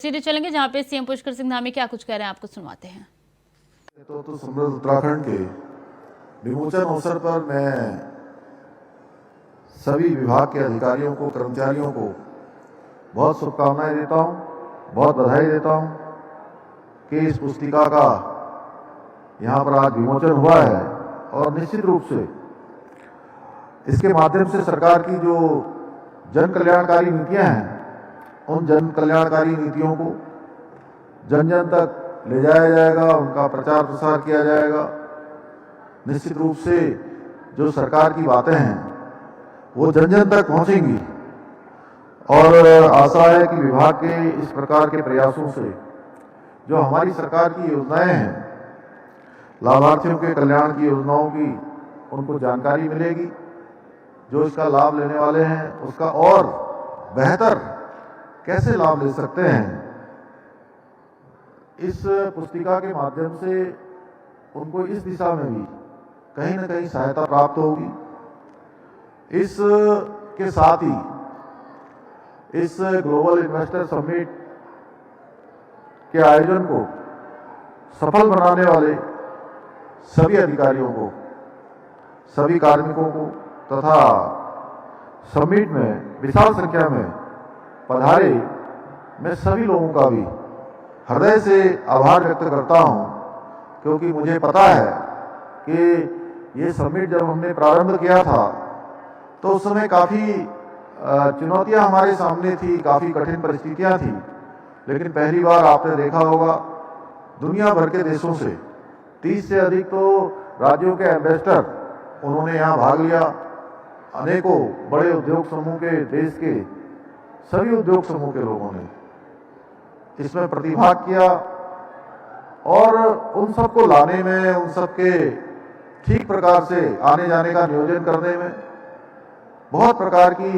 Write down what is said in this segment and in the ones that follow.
सीधे चलेंगे जहां पे सीएम पुष्कर सिंह धामी क्या कुछ कह रहे हैं, आपको सुनवाते हैं। तो समृद्ध उत्तराखंड के विमोचन अवसर पर मैं सभी विभाग के अधिकारियों को, कर्मचारियों को बहुत शुभकामनाएं देता हूं, बहुत बधाई देता हूं कि इस पुस्तिका का यहां पर आज विमोचन हुआ है। और निश्चित रूप से इसके माध्यम से सरकार की जो जन कल्याणकारी नीतियां हैं, उन जन कल्याणकारी नीतियों को जन जन तक ले जाया जाएगा, उनका प्रचार प्रसार किया जाएगा। निश्चित रूप से जो सरकार की बातें हैं वो जन जन तक पहुंचेंगी और आशा है कि विभाग के इस प्रकार के प्रयासों से जो हमारी सरकार की योजनाएं हैं, लाभार्थियों के कल्याण की योजनाओं की उनको जानकारी मिलेगी। जो इसका लाभ लेने वाले हैं उसका और बेहतर कैसे लाभ ले सकते हैं, इस पुस्तिका के माध्यम से उनको इस दिशा में भी कहीं ना कहीं सहायता प्राप्त होगी। इस के साथ ही इस ग्लोबल इन्वेस्टर समिट के आयोजन को सफल बनाने वाले सभी अधिकारियों को, सभी कार्मिकों को तथा समिट में विशाल संख्या में पधारे मैं सभी लोगों का भी हृदय से आभार व्यक्त करता हूं, क्योंकि मुझे पता है कि ये समिट जब हमने प्रारंभ किया था तो उस समय काफ़ी चुनौतियां हमारे सामने थी, काफ़ी कठिन परिस्थितियां थी। लेकिन पहली बार आपने देखा होगा दुनिया भर के देशों से 30 से अधिक तो राज्यों के एम्बेसडर उन्होंने यहाँ भाग लिया। अनेकों बड़े उद्योग समूह के, देश के सभी उद्योग समूह के लोगों ने इसमें प्रतिभाग किया और उन सबको लाने में, उन सबके ठीक प्रकार से आने जाने का नियोजन करने में, बहुत प्रकार की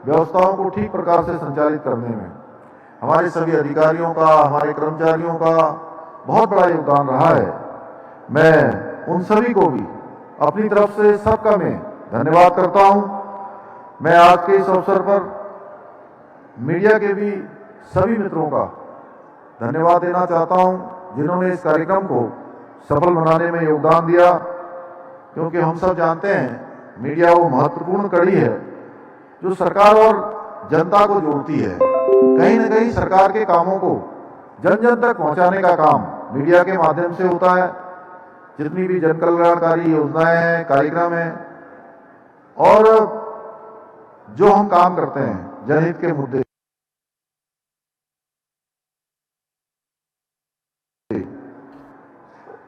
व्यवस्थाओं को ठीक प्रकार से संचालित करने में हमारे सभी अधिकारियों का, हमारे कर्मचारियों का बहुत बड़ा योगदान रहा है। मैं उन सभी को भी अपनी तरफ से सबका मैं धन्यवाद करता हूं। मैं आज के इस अवसर पर मीडिया के भी सभी मित्रों का धन्यवाद देना चाहता हूं, जिन्होंने इस कार्यक्रम को सफल बनाने में योगदान दिया। क्योंकि हम सब जानते हैं मीडिया वो महत्वपूर्ण कड़ी है जो सरकार और जनता को जोड़ती है। कहीं न कहीं सरकार के कामों को जन जन तक पहुंचाने का काम मीडिया के माध्यम से होता है। जितनी भी जन कल्याणकारी योजनाएं हैं, कार्यक्रम हैं और जो हम काम करते हैं जनहित के मुद्दे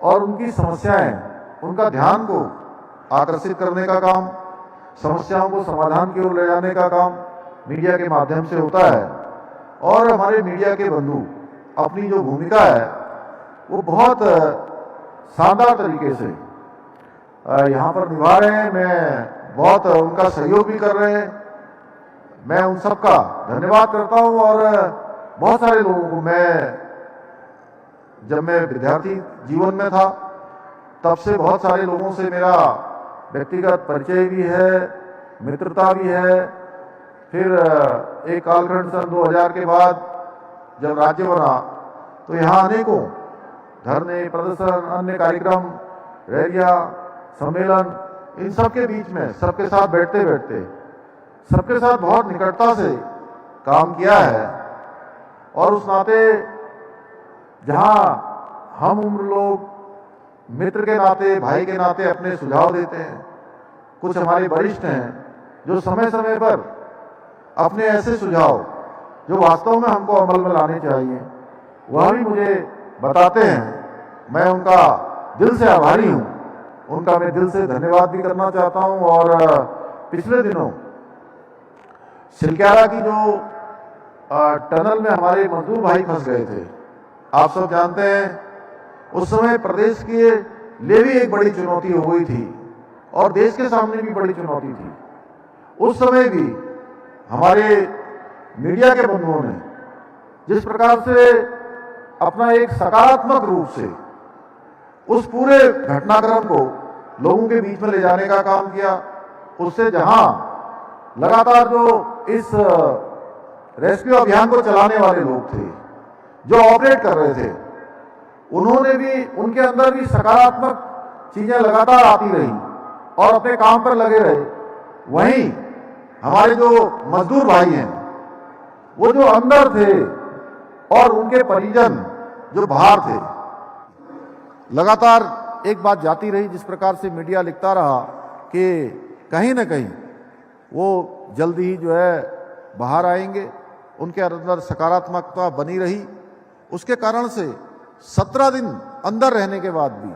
और उनकी समस्याएं, उनका ध्यान को आकर्षित करने का काम, समस्याओं को समाधान की ओर ले जाने का काम मीडिया के माध्यम से होता है। और हमारे मीडिया के बंधु अपनी जो भूमिका है वो बहुत शानदार तरीके से यहाँ पर निभा रहे हैं। मैं बहुत उनका सहयोग भी कर रहे हैं। मैं उन सबका धन्यवाद करता हूँ। और बहुत सारे लोगों को जब मैं विद्यार्थी जीवन में था तब से बहुत सारे लोगों से मेरा व्यक्तिगत परिचय भी है, मित्रता भी है। फिर एक कालखंड सन 2000 के बाद जब राज्य बना तो यहाँ अनेकों धरने, प्रदर्शन, अन्य कार्यक्रम, रैलियां, सम्मेलन, इन सब के बीच में सबके साथ बैठते बैठते सबके साथ बहुत निकटता से काम किया है। और उस नाते जहां हम उम्र लोग मित्र के नाते, भाई के नाते अपने सुझाव देते हैं, कुछ हमारे वरिष्ठ हैं जो समय समय पर अपने ऐसे सुझाव जो वास्तव में हमको अमल में लाने चाहिए वह भी मुझे बताते हैं। मैं उनका दिल से आभारी हूं, उनका मैं दिल से धन्यवाद भी करना चाहता हूं। और पिछले दिनों सिलक्यारा की जो टनल में हमारे मजदूर भाई फंस गए थे, आप सब जानते हैं, उस समय प्रदेश के लिए भी एक बड़ी चुनौती हो गई थी और देश के सामने भी बड़ी चुनौती थी। उस समय भी हमारे मीडिया के बंधुओं ने जिस प्रकार से अपना एक सकारात्मक रूप से उस पूरे घटनाक्रम को लोगों के बीच में ले जाने का काम किया, उससे जहां लगातार जो इस रेस्क्यू अभियान को चलाने वाले लोग थे जो ऑपरेट कर रहे थे, उन्होंने भी, उनके अंदर भी सकारात्मक चीजें लगातार आती रही और अपने काम पर लगे रहे। वहीं हमारे जो मजदूर भाई हैं, वो जो अंदर थे और उनके परिजन जो बाहर थे, लगातार एक बात जाती रही, जिस प्रकार से मीडिया लिखता रहा कि कहीं ना कहीं वो जल्दी ही जो है बाहर आएंगे, उनके अंदर सकारात्मकता बनी रही। उसके कारण से 17 दिन अंदर रहने के बाद भी,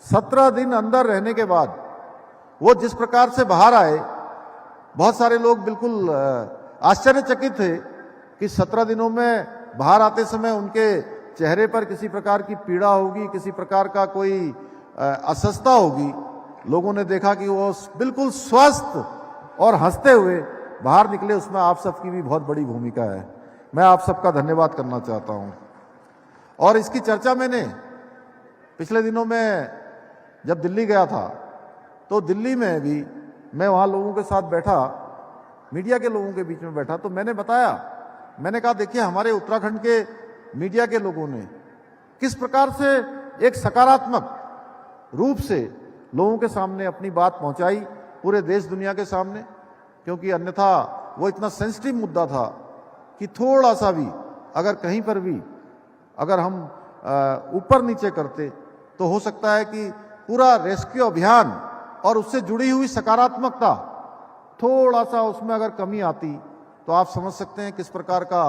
17 दिन अंदर रहने के बाद वो जिस प्रकार से बाहर आए, बहुत सारे लोग बिल्कुल आश्चर्यचकित थे कि 17 दिनों में बाहर आते समय उनके चेहरे पर किसी प्रकार की पीड़ा होगी, किसी प्रकार का कोई अस्वस्थता होगी। लोगों ने देखा कि वो बिल्कुल स्वस्थ और हंसते हुए बाहर निकले। उसमें आप सबकी भी बहुत बड़ी भूमिका है। मैं आप सबका धन्यवाद करना चाहता हूं। और इसकी चर्चा मैंने पिछले दिनों में जब दिल्ली गया था, तो दिल्ली में भी मैं वहाँ लोगों के साथ बैठा, मीडिया के लोगों के बीच में बैठा, तो मैंने बताया, मैंने कहा देखिए हमारे उत्तराखंड के मीडिया के लोगों ने किस प्रकार से एक सकारात्मक रूप से लोगों के सामने अपनी बात पहुंचाई, पूरे देश दुनिया के सामने, क्योंकि अन्यथा वो इतना सेंसिटिव मुद्दा था कि थोड़ा सा भी अगर कहीं पर भी अगर हम ऊपर नीचे करते तो हो सकता है कि पूरा रेस्क्यू अभियान और उससे जुड़ी हुई सकारात्मकता, थोड़ा सा उसमें अगर कमी आती तो आप समझ सकते हैं किस प्रकार का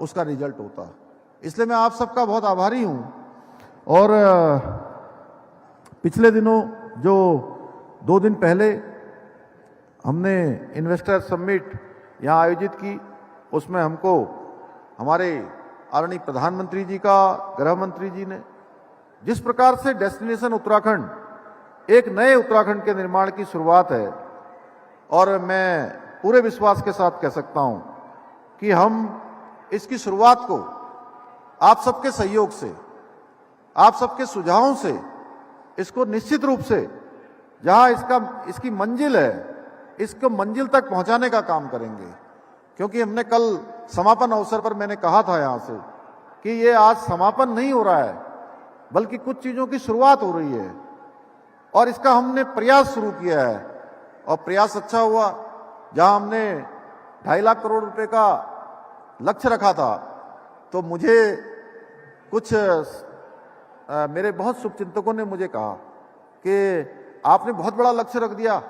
उसका रिजल्ट होता। इसलिए मैं आप सबका बहुत आभारी हूं। और पिछले दिनों जो 2 दिन पहले हमने इन्वेस्टर समिट यहाँ आयोजित की, उसमें हमको हमारे आदरणीय प्रधानमंत्री जी का, गृह मंत्री जी ने जिस प्रकार से डेस्टिनेशन उत्तराखंड, एक नए उत्तराखंड के निर्माण की शुरुआत है, और मैं पूरे विश्वास के साथ कह सकता हूं कि हम इसकी शुरुआत को आप सबके सहयोग से, आप सबके सुझावों से, इसको निश्चित रूप से जहां इसकी मंजिल है, इसको मंजिल तक पहुंचाने का काम करेंगे। क्योंकि हमने कल समापन अवसर पर मैंने कहा था यहां से कि ये आज समापन नहीं हो रहा है, बल्कि कुछ चीजों की शुरुआत हो रही है, और इसका हमने प्रयास शुरू किया है, और प्रयास अच्छा हुआ। जहां हमने 2.5 लाख करोड़ रुपए का लक्ष्य रखा था, तो मुझे कुछ मेरे बहुत शुभचिंतकों ने मुझे कहा कि आपने बहुत बड़ा लक्ष्य रख दिया,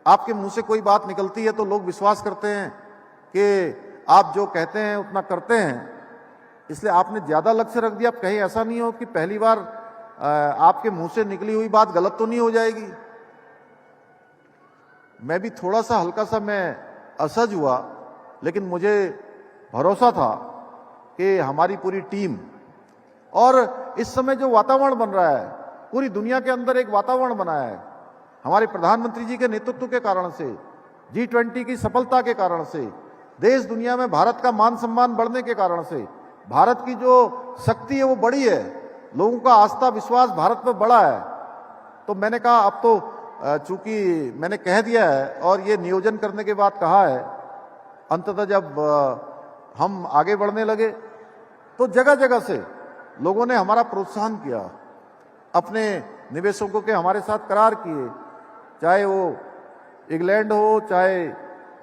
आपके मुंह से कोई बात निकलती है तो लोग विश्वास करते हैं कि आप जो कहते हैं उतना करते हैं, इसलिए आपने ज्यादा लक्ष्य रख दिया। कहीं ऐसा नहीं हो कि पहली बार आपके मुंह से निकली हुई बात गलत तो नहीं हो जाएगी। मैं भी थोड़ा सा हल्का सा मैं असहज हुआ, लेकिन मुझे भरोसा था कि हमारी पूरी टीम, और इस समय जो वातावरण बन रहा है, पूरी दुनिया के अंदर एक वातावरण बना है हमारे प्रधानमंत्री जी के नेतृत्व के कारण से, G20 की सफलता के कारण से, देश दुनिया में भारत का मान सम्मान बढ़ने के कारण से, भारत की जो शक्ति है वो बड़ी है, लोगों का आस्था विश्वास भारत पर बढ़ा है। तो मैंने कहा अब तो चूंकि मैंने कह दिया है और ये नियोजन करने के बाद कहा है, अंततः जब हम आगे बढ़ने लगे तो जगह जगह से लोगों ने हमारा प्रोत्साहन किया, अपने निवेशकों के हमारे साथ करार किए, चाहे वो इंग्लैंड हो, चाहे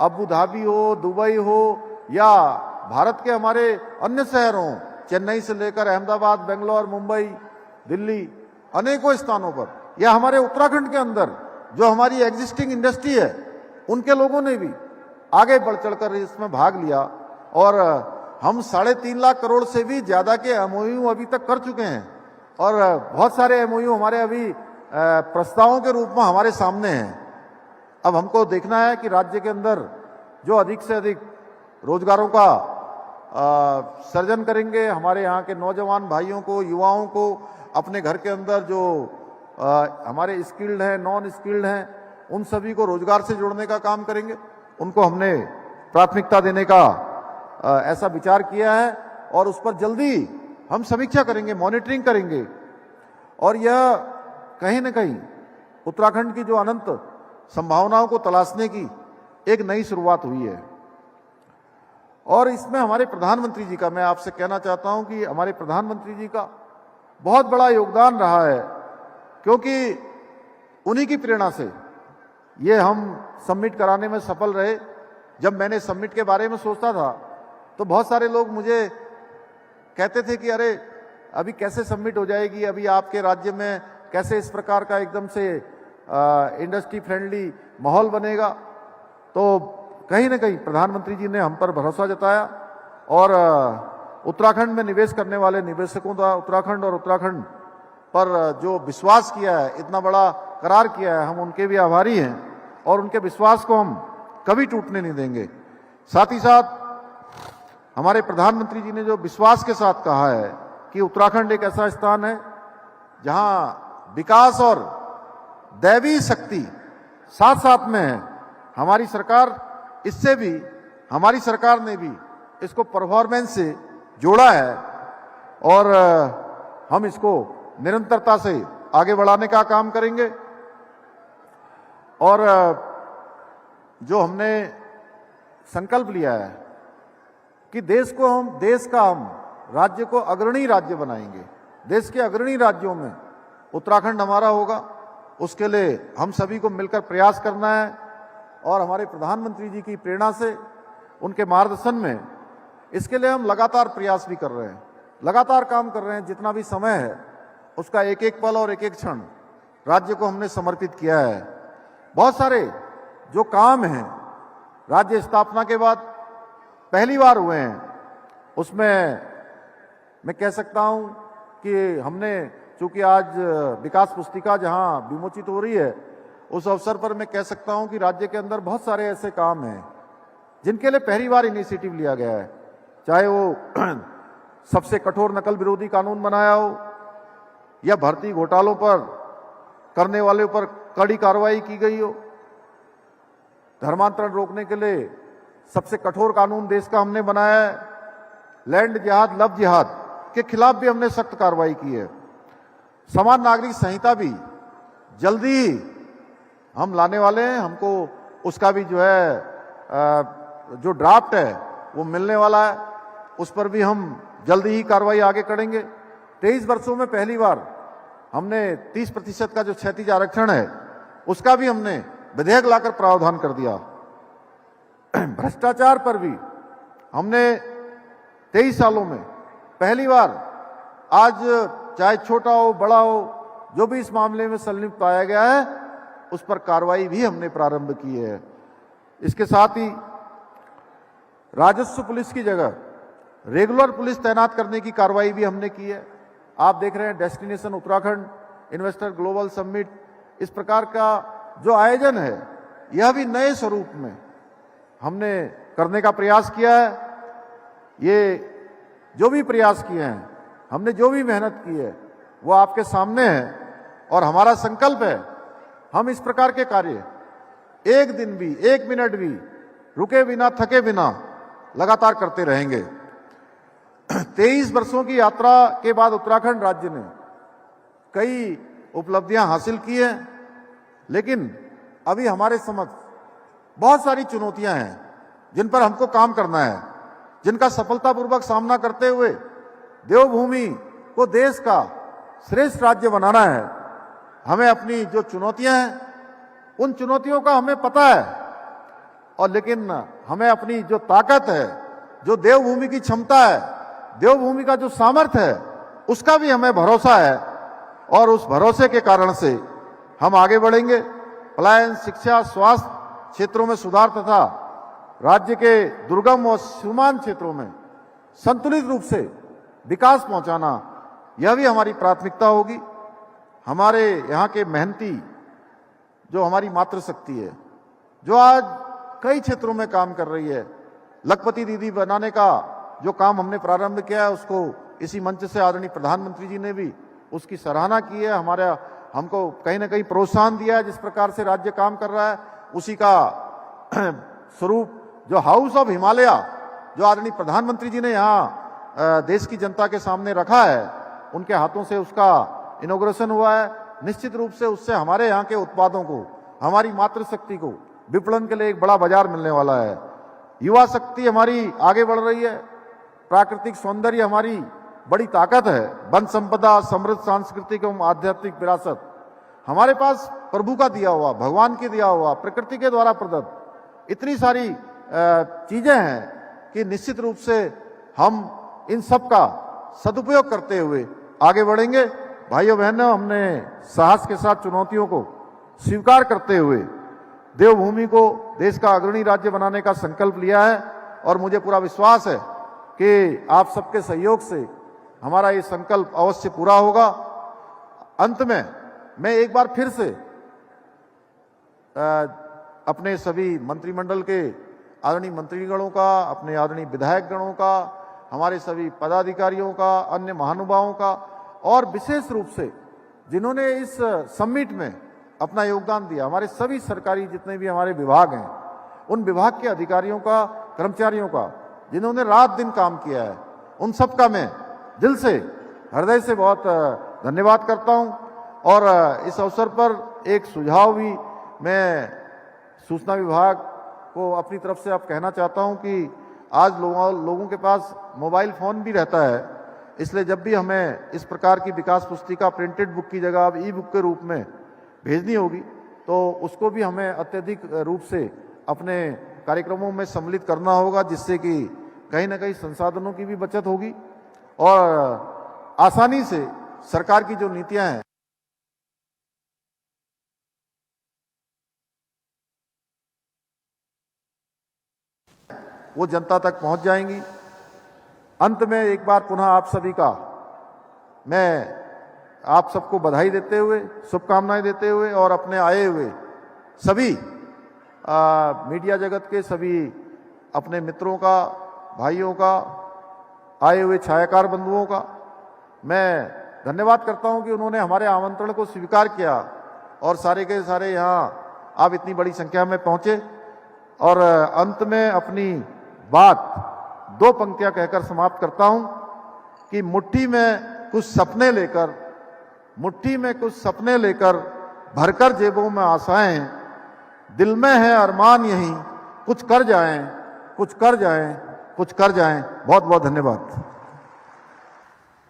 अबू धाबी हो, दुबई हो, या भारत के हमारे अन्य शहरों, चेन्नई से लेकर अहमदाबाद, बेंगलोर, मुंबई, दिल्ली, अनेकों स्थानों पर, या हमारे उत्तराखंड के अंदर जो हमारी एग्जिस्टिंग इंडस्ट्री है, उनके लोगों ने भी आगे बढ़ चढ़कर इसमें भाग लिया। और हम 3.5 लाख करोड़ से भी ज्यादा के एमओयू अभी तक कर चुके हैं, और बहुत सारे एमओयू हमारे अभी प्रस्तावों के रूप में हमारे सामने हैं। अब हमको देखना है कि राज्य के अंदर जो अधिक से अधिक रोजगारों का सर्जन करेंगे, हमारे यहाँ के नौजवान भाइयों को, युवाओं को अपने घर के अंदर जो हमारे स्किल्ड हैं, नॉन स्किल्ड हैं, उन सभी को रोजगार से जोड़ने का काम करेंगे। उनको हमने प्राथमिकता देने का ऐसा विचार किया है, और उस पर जल्दी हम समीक्षा करेंगे, मॉनिटरिंग करेंगे, और यह कहीं न कहीं उत्तराखंड की जो अनंत संभावनाओं को तलाशने की एक नई शुरुआत हुई है। और इसमें हमारे प्रधानमंत्री जी का, मैं आपसे कहना चाहता हूं कि हमारे प्रधानमंत्री जी का बहुत बड़ा योगदान रहा है, क्योंकि उन्हीं की प्रेरणा से ये हम सबमिट कराने में सफल रहे। जब मैंने सबमिट के बारे में सोचता था तो बहुत सारे लोग मुझे कहते थे कि अरे अभी कैसे सबमिट हो जाएगी, अभी आपके राज्य में कैसे इस प्रकार का एकदम से इंडस्ट्री फ्रेंडली माहौल बनेगा। तो कहीं ना कहीं प्रधानमंत्री जी ने हम पर भरोसा जताया और उत्तराखंड में निवेश करने वाले निवेशकों का उत्तराखंड और उत्तराखंड पर जो विश्वास किया है, इतना बड़ा करार किया है, हम उनके भी आभारी हैं और उनके विश्वास को हम कभी टूटने नहीं देंगे। साथ ही साथ हमारे प्रधानमंत्री जी ने जो विश्वास के साथ कहा है कि उत्तराखंड एक ऐसा स्थान है जहां विकास और दैवी शक्ति साथ साथ में है। हमारी सरकार इससे भी, हमारी सरकार ने भी इसको परफॉर्मेंस से जोड़ा है और हम इसको निरंतरता से आगे बढ़ाने का काम करेंगे। और जो हमने संकल्प लिया है कि देश का हम राज्य को अग्रणी राज्य बनाएंगे, देश के अग्रणी राज्यों में उत्तराखंड हमारा होगा, उसके लिए हम सभी को मिलकर प्रयास करना है। और हमारे प्रधानमंत्री जी की प्रेरणा से, उनके मार्गदर्शन में इसके लिए हम लगातार प्रयास भी कर रहे हैं, लगातार काम कर रहे हैं। जितना भी समय है उसका एक एक पल और एक एक क्षण राज्य को हमने समर्पित किया है। बहुत सारे जो काम हैं राज्य स्थापना के बाद पहली बार हुए हैं, उसमें मैं कह सकता हूं कि हमने, चूंकि आज विकास पुस्तिका जहां विमोचित हो रही है, उस अवसर पर मैं कह सकता हूं कि राज्य के अंदर बहुत सारे ऐसे काम हैं जिनके लिए पहली बार इनिशिएटिव लिया गया है। चाहे वो सबसे कठोर नकल विरोधी कानून बनाया हो या भर्ती घोटालों पर करने वाले पर कड़ी कार्रवाई की गई हो, धर्मांतरण रोकने के लिए सबसे कठोर कानून देश का हमने बनाया है, लैंड जिहाद, लव जिहाद के खिलाफ भी हमने सख्त कार्रवाई की है। समान नागरिक संहिता भी जल्दी ही हम लाने वाले हैं, हमको उसका भी जो है जो ड्राफ्ट है वो मिलने वाला है, उस पर भी हम जल्दी ही कार्रवाई आगे करेंगे। 23 वर्षों में पहली बार हमने 30% का जो क्षैतिज आरक्षण है उसका भी हमने विधेयक लाकर प्रावधान कर दिया। भ्रष्टाचार पर भी हमने 23 सालों में पहली बार, आज चाहे छोटा हो बड़ा हो, जो भी इस मामले में संलिप्त पाया गया है उस पर कार्रवाई भी हमने प्रारंभ की है। इसके साथ ही राजस्व पुलिस की जगह रेगुलर पुलिस तैनात करने की कार्रवाई भी हमने की है। आप देख रहे हैं destination Uttarakhand, investor global summit, इस प्रकार का जो आयोजन है यह भी नए स्वरूप में हमने करने का प्रयास किया है। ये जो भी प्रयास किए हैं, हमने जो भी मेहनत की है वो आपके सामने है और हमारा संकल्प है हम इस प्रकार के कार्य एक दिन भी, एक मिनट भी रुके बिना, थके बिना लगातार करते रहेंगे। 23 वर्षों की यात्रा के बाद उत्तराखंड राज्य ने कई उपलब्धियां हासिल की हैं, लेकिन अभी हमारे समक्ष बहुत सारी चुनौतियां हैं जिन पर हमको काम करना है, जिनका सफलतापूर्वक सामना करते हुए देवभूमि को देश का श्रेष्ठ राज्य बनाना है। हमें अपनी जो चुनौतियां हैं उन चुनौतियों का हमें पता है, और लेकिन हमें अपनी जो ताकत है, जो देवभूमि की क्षमता है, देवभूमि का जो सामर्थ्य है, उसका भी हमें भरोसा है और उस भरोसे के कारण से हम आगे बढ़ेंगे। पलायन, शिक्षा, स्वास्थ्य क्षेत्रों में सुधार तथा राज्य के दुर्गम और सीमांत क्षेत्रों में संतुलित रूप से विकास पहुंचाना, यह भी हमारी प्राथमिकता होगी। हमारे यहाँ के मेहनती जो हमारी मातृशक्ति है, जो आज कई क्षेत्रों में काम कर रही है, लखपति दीदी बनाने का जो काम हमने प्रारंभ किया है, उसको इसी मंच से आदरणीय प्रधानमंत्री जी ने भी उसकी सराहना की है। हमारा हमको कहीं ना कहीं प्रोत्साहन दिया है। जिस प्रकार से राज्य काम कर रहा है उसी का स्वरूप जो हाउस ऑफ हिमालय, जो आदरणीय प्रधानमंत्री जी ने यहाँ देश की जनता के सामने रखा है, उनके हाथों से उसका इनॉग्रेशन हुआ है। निश्चित रूप से उससे हमारे यहाँ के उत्पादों को, हमारी मातृशक्ति को विपणन के लिए एक बड़ा बाजार मिलने वाला है। युवा शक्ति हमारी आगे बढ़ रही है, प्राकृतिक सौंदर्य हमारी बड़ी ताकत है, वन संपदा, समृद्ध सांस्कृतिक एवं आध्यात्मिक विरासत हमारे पास प्रभु का दिया हुआ, भगवान के दिया हुआ, प्रकृति के द्वारा प्रदत्त इतनी सारी चीजें हैं कि निश्चित रूप से हम इन सब का सदुपयोग करते हुए आगे बढ़ेंगे। भाइयों बहनों, हमने साहस के साथ चुनौतियों को स्वीकार करते हुए देवभूमि को देश का अग्रणी राज्य बनाने का संकल्प लिया है और मुझे पूरा विश्वास है कि आप सबके सहयोग से हमारा ये संकल्प अवश्य पूरा होगा। अंत में मैं एक बार फिर से अपने सभी मंत्रिमंडल के आदरणीय मंत्रीगणों का, अपने आदरणीय विधायक गणों का, हमारे सभी पदाधिकारियों का, अन्य महानुभावों का और विशेष रूप से जिन्होंने इस समिट में अपना योगदान दिया, हमारे सभी सरकारी जितने भी हमारे विभाग हैं, उन विभाग के अधिकारियों का, कर्मचारियों का, जिन्होंने रात दिन काम किया है, उन सब का मैं दिल से, हृदय से बहुत धन्यवाद करता हूं। और इस अवसर पर एक सुझाव भी मैं सूचना विभाग को अपनी तरफ से आप कहना चाहता हूं कि आज लोगों के पास मोबाइल फोन भी रहता है, इसलिए जब भी हमें इस प्रकार की विकास पुस्तिका प्रिंटेड बुक की जगह अब ई बुक के रूप में भेजनी होगी तो उसको भी हमें अत्यधिक रूप से अपने कार्यक्रमों में सम्मिलित करना होगा, जिससे कि कहीं ना कहीं संसाधनों की भी बचत होगी और आसानी से सरकार की जो नीतियां हैं वो जनता तक पहुंच जाएंगी। अंत में एक बार पुनः आप सभी का मैं आप सबको बधाई देते हुए, शुभकामनाएं देते हुए और अपने आए हुए सभी मीडिया जगत के सभी अपने मित्रों का, भाइयों का, आए हुए छायाकार बंधुओं का मैं धन्यवाद करता हूं कि उन्होंने हमारे आमंत्रण को स्वीकार किया और सारे के सारे यहाँ आप इतनी बड़ी संख्या में पहुंचे। और अंत में अपनी बात दो पंक्तियां कहकर समाप्त करता हूं कि मुट्ठी में कुछ सपने लेकर भरकर जेबों में आशाएं, दिल में है अरमान यही कुछ कर जाएं। बहुत बहुत धन्यवाद।